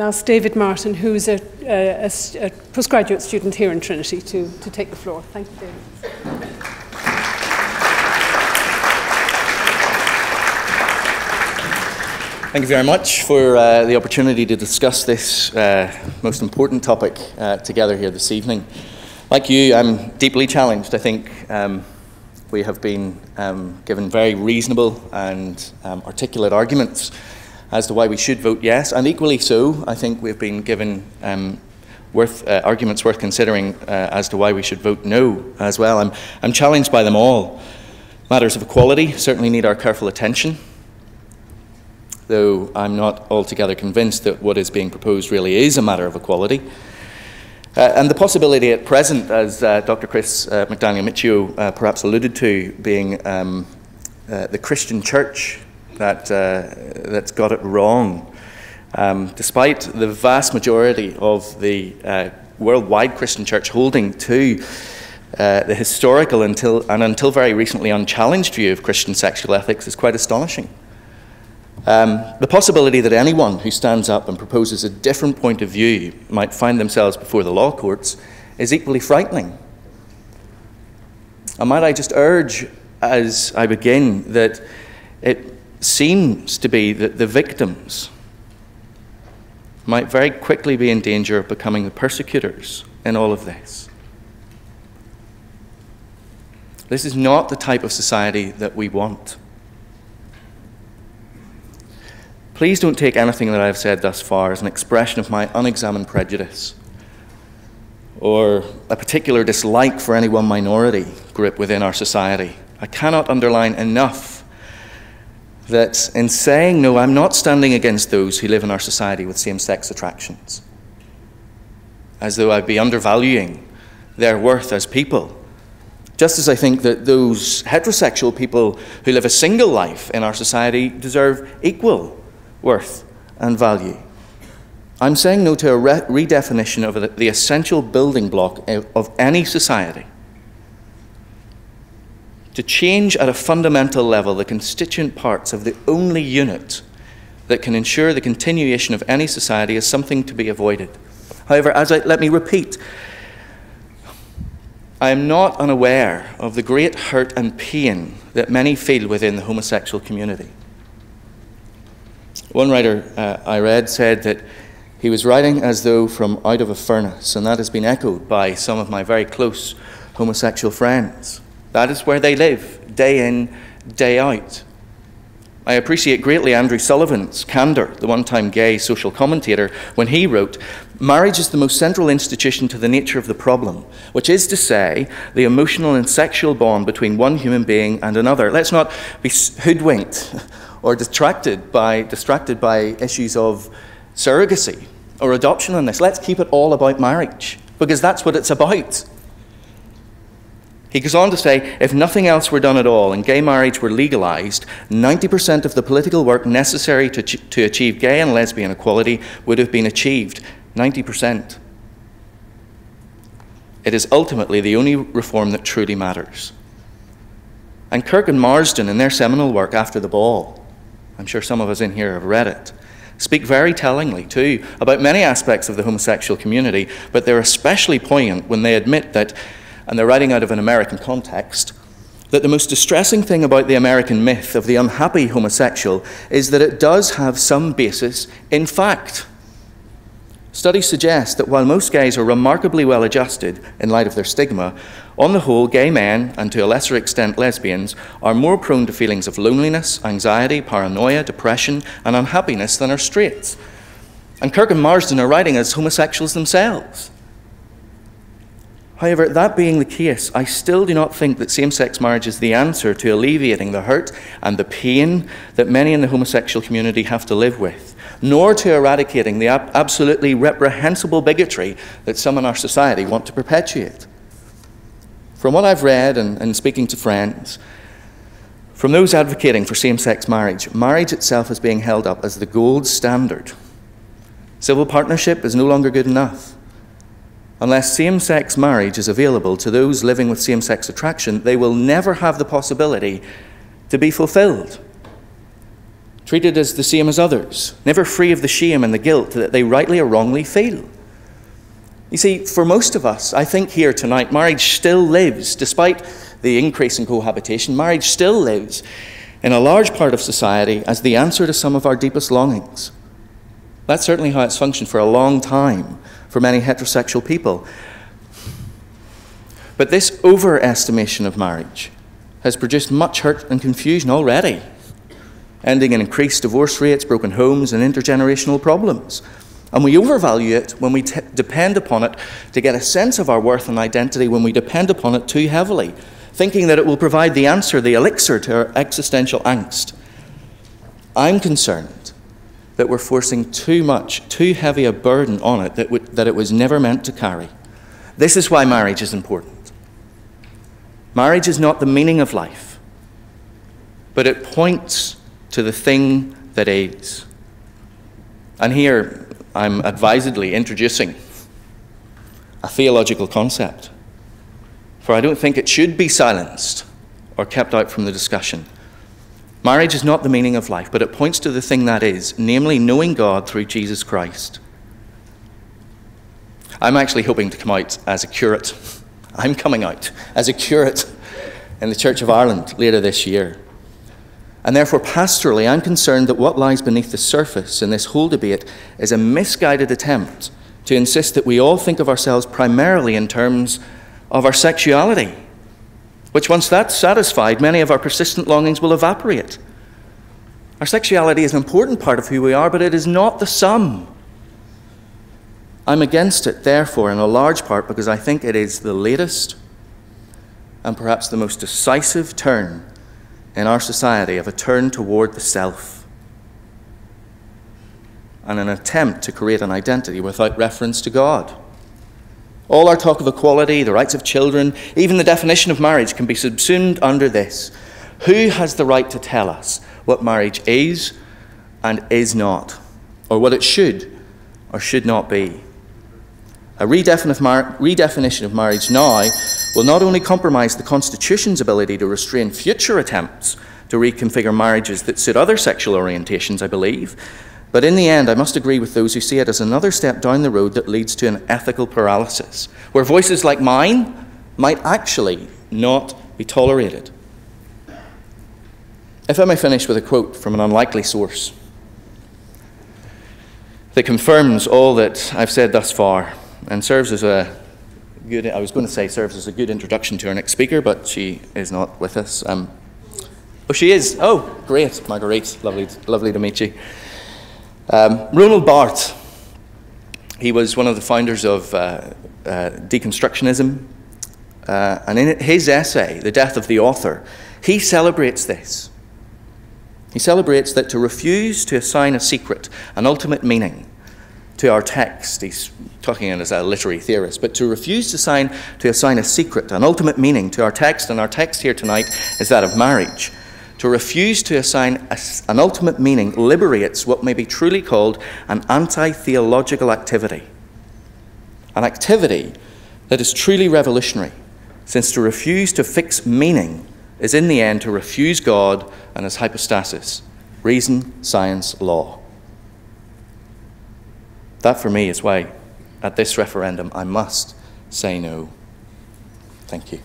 ask David Martin, who's a postgraduate student here in Trinity, to take the floor. Thank you, David. Thank you very much for the opportunity to discuss this most important topic together here this evening. Like you, I'm deeply challenged. I think we have been given very reasonable and articulate arguments as to why we should vote yes, and equally so, I think we've been given arguments worth considering as to why we should vote no as well. I'm challenged by them all. Matters of equality certainly need our careful attention, though I'm not altogether convinced that what is being proposed really is a matter of equality. And the possibility at present, as Dr. Kris McDaniel-Miccio perhaps alluded to, being the Christian church that's got it wrong. Despite the vast majority of the worldwide Christian church holding to the historical until very recently unchallenged view of Christian sexual ethics is quite astonishing. The possibility that anyone who stands up and proposes a different point of view might find themselves before the law courts is equally frightening. And might I just urge, as I begin, that it seems to be that the victims might very quickly be in danger of becoming the persecutors in all of this. This is not the type of society that we want. Please don't take anything that I've said thus far as an expression of my unexamined prejudice or a particular dislike for any one minority group within our society. I cannot underline enough that in saying no, I'm not standing against those who live in our society with same-sex attractions, as though I'd be undervaluing their worth as people. Just as I think that those heterosexual people who live a single life in our society deserve equal worth and value. I'm saying no to a redefinition of the essential building block of any society. To change at a fundamental level the constituent parts of the only unit that can ensure the continuation of any society is something to be avoided. However, let me repeat, I am not unaware of the great hurt and pain that many feel within the homosexual community. One writer I read said that he was writing as though from out of a furnace, and that has been echoed by some of my very close homosexual friends. That is where they live, day in, day out. I appreciate greatly Andrew Sullivan's candour, the one-time gay social commentator, when he wrote, "Marriage is the most central institution to the nature of the problem, which is to say, the emotional and sexual bond between one human being and another." Let's not be hoodwinked or distracted by issues of surrogacy or adoption on this. Let's keep it all about marriage, because that's what it's about. He goes on to say, if nothing else were done at all and gay marriage were legalised, 90% of the political work necessary to achieve gay and lesbian equality would have been achieved. 90%. It is ultimately the only reform that truly matters. And Kirk and Marsden, in their seminal work, After the Ball, I'm sure some of us in here have read it, speak very tellingly, too, about many aspects of the homosexual community, but they're especially poignant when they admit that, and they're writing out of an American context, that the most distressing thing about the American myth of the unhappy homosexual is that it does have some basis in fact. Studies suggest that while most gays are remarkably well adjusted in light of their stigma, on the whole, gay men, and to a lesser extent lesbians, are more prone to feelings of loneliness, anxiety, paranoia, depression, and unhappiness than are straights. And Kirk and Marsden are writing as homosexuals themselves. However, that being the case, I still do not think that same-sex marriage is the answer to alleviating the hurt and the pain that many in the homosexual community have to live with, nor to eradicating the absolutely reprehensible bigotry that some in our society want to perpetuate. From what I've read and speaking to friends, from those advocating for same-sex marriage, marriage itself is being held up as the gold standard. Civil partnership is no longer good enough. Unless same-sex marriage is available to those living with same-sex attraction, they will never have the possibility to be fulfilled. treated as the same as others, never free of the shame and the guilt that they rightly or wrongly feel. You see, for most of us, I think here tonight, marriage still lives, despite the increase in cohabitation, marriage still lives in a large part of society as the answer to some of our deepest longings. That's certainly how it's functioned for a long time for many heterosexual people. But this overestimation of marriage has produced much hurt and confusion already, ending in increased divorce rates, broken homes, and intergenerational problems. And we overvalue it when we depend upon it to get a sense of our worth and identity, when we depend upon it too heavily, thinking that it will provide the answer, the elixir to our existential angst. I'm concerned that we're forcing too much, too heavy a burden on it that it was never meant to carry. This is why marriage is important. Marriage is not the meaning of life, but it points to the thing that is. And here, I'm advisedly introducing a theological concept, for I don't think it should be silenced or kept out from the discussion. Marriage is not the meaning of life, but it points to the thing that is, namely knowing God through Jesus Christ. I'm actually hoping to come out as a curate. I'm coming out as a curate in the Church of Ireland later this year. And therefore, pastorally, I'm concerned that what lies beneath the surface in this whole debate is a misguided attempt to insist that we all think of ourselves primarily in terms of our sexuality, which once that's satisfied, many of our persistent longings will evaporate. Our sexuality is an important part of who we are, but it is not the sum. I'm against it, therefore, in a large part because I think it is the latest and perhaps the most decisive turn in our society of a turn toward the self and an attempt to create an identity without reference to God. All our talk of equality, the rights of children, even the definition of marriage can be subsumed under this: who has the right to tell us what marriage is and is not, or what it should or should not be? A redefinition of marriage now will not only compromise the Constitution's ability to restrain future attempts to reconfigure marriages that suit other sexual orientations, I believe, but in the end, I must agree with those who see it as another step down the road that leads to an ethical paralysis, where voices like mine might actually not be tolerated. If I may finish with a quote from an unlikely source that confirms all that I've said thus far, and serves as a good, I was going to say serves as a good introduction to our next speaker, but she is not with us. Oh, she is. Oh, great, Marguerite. Lovely to meet you. Ronald Barthes, he was one of the founders of deconstructionism, and in his essay, The Death of the Author, he celebrates this. He celebrates that to refuse to assign a secret, an ultimate meaning, to our text, he's talking as a literary theorist, but to refuse to assign a secret, an ultimate meaning to our text, and our text here tonight is that of marriage. To refuse to assign an ultimate meaning liberates what may be truly called an anti-theological activity. An activity that is truly revolutionary, since to refuse to fix meaning is in the end to refuse God and his hypostasis, reason, science, law. That, for me, is why, at this referendum, I must say no. Thank you.